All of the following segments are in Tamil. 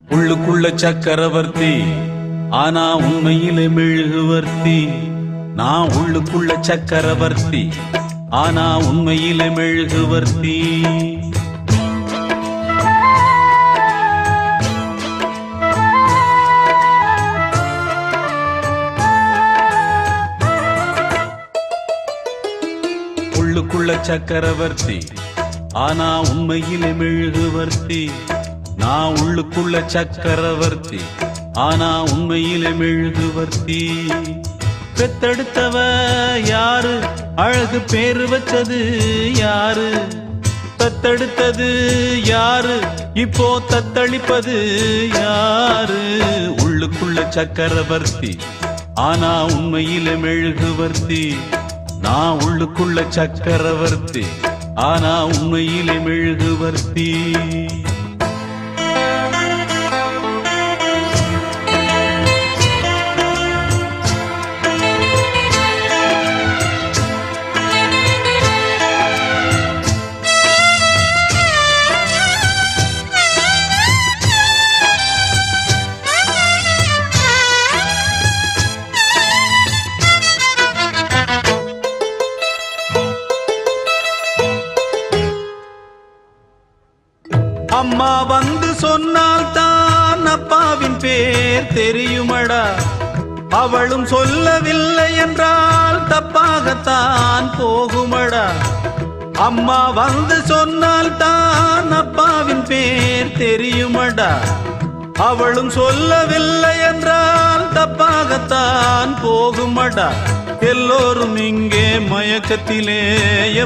உள்ளுக்குள்ள சக்கரவர்த்தி ஆனா உண்மையிலே மெழுகுவர்த்தி. நான் உள்ளுக்குள்ள சக்கரவர்த்தி ஆனா உண்மையிலே மெழுகுவர்த்தி. உள்ளுக்குள்ள சக்கரவர்த்தி ஆனா உண்மையிலே மெழுகுவர்த்தி. நான் உள்ளுக்குள்ள சக்கரவர்த்தி ஆனா உண்மையிலே மெழுகுவர்த்தி. பெத்தெடுத்தவ யாரு, அழகு பேரு வச்சது யாரு, தத்தெடுத்தது யாரு, இப்போ தத்தளிப்பது யாரு. உள்ளுக்குள்ள சக்கரவர்த்தி ஆனா உண்மையிலே மெழுகுவர்த்தி. நான் உள்ளுக்குள்ள சக்கரவர்த்தி ஆனா உண்மையிலே மெழுகுவர்த்தி. அம்மா வந்து சொன்னால் தான் அப்பாவின் பேர் தெரியுமடா. அவளும் சொல்லவில்லை என்றால் தப்பாகத்தான் போகுமடா. அம்மா வந்து சொன்னால் தான் அப்பாவின் பேர் தெரியுமடா. அவளும் சொல்லவில்லை என்றால் தப்பாகத்தான் போகுமடா. எல்லோரும் இங்கே மயக்கத்திலே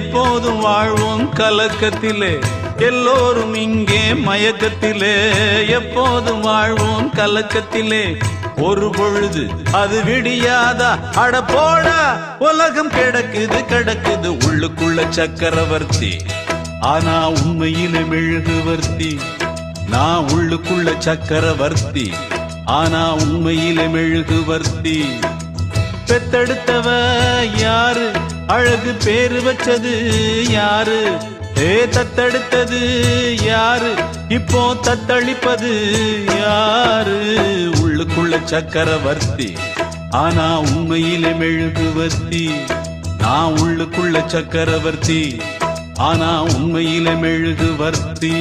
எப்போதும் வாழ்வோம் கலக்கத்திலே. எல்லோரும் இங்கே மயக்கத்திலே எப்போதும் வாழ்வோம் கலக்கத்திலே. ஒரு பொழுது அது விடியாதா, அட போடா உலகம் கிடக்குது கிடக்குது. உள்ளுக்குள்ள சக்கரவர்த்தி ஆனா உண்மையிலே மெழுகுவர்த்தி. நான் உள்ளுக்குள்ள சக்கரவர்த்தி ஆனா உண்மையிலே மெழுகுவர்த்தி. பெத்தெடுத்தவ யாரு, அழகு பேரு வச்சது யாரு, தத்தெடுத்தது யாரு, இப்போ தத்தளிப்பது யாரு. உள்ளுக்குள்ள சக்கரவர்த்தி ஆனா உண்மையிலே மெழுகுவர்த்தி. நான் உள்ளுக்குள்ள சக்கரவர்த்தி ஆனா உண்மையிலே மெழுகுவர்த்தி.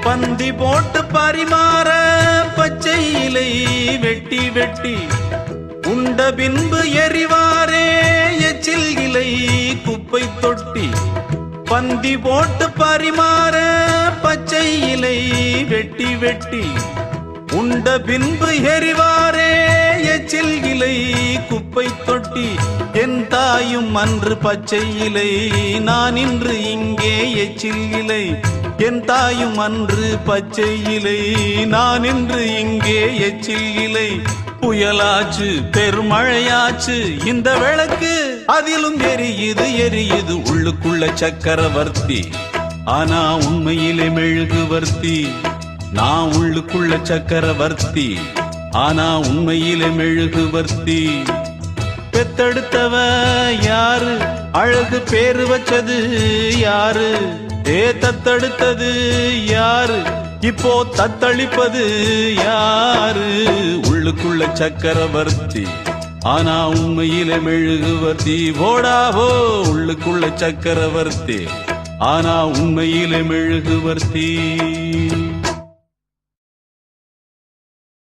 பந்தி போட்டு பரிமாற பச்சை இலை வெட்டி வெட்டி உண்ட பின்பு எரிவாரே எச்சில் இலை குப்பை தொட்டி. பந்தி போட்டு பரிமாற பச்சை இலை வெட்டி வெட்டி உண்ட பின்பு எரிவாரே எச்சில் இலை குப்பை தொட்டி. என் தாயும் அன்று பச்சை இலை, நான் இன்று இங்கே எச்சில் இலை. என் தாயும் அன்று பச்சை இலை, நான் இன்று இங்கே எச்சில் இலை. புயலாச்சு பெருமழையாச்சு இந்த விளக்கு அதிலும் எரியுது எரியுது. உள்ளுக்குள்ள சக்கரவர்த்தி ஆனா உண்மையிலே மெழுகுவர்த்தி. நான் உள்ளுக்குள்ள சக்கரவர்த்தி ஆனா உண்மையிலே மெழுகுவர்த்தி. பெத்தெடுத்தவ யாரு, அழகு பேரு வச்சது யாரு, தத்தெடுத்தது யாரு, இப்போ தத்தளிப்பது யாரு. உள்ளுக்குள்ள சக்கரவர்த்தி ஆனா உண்மையிலே மெழுகுவர்த்தி. போடாவோ உள்ளுக்குள்ள சக்கரவர்த்தி ஆனா உண்மையிலே மெழுகுவர்த்தி.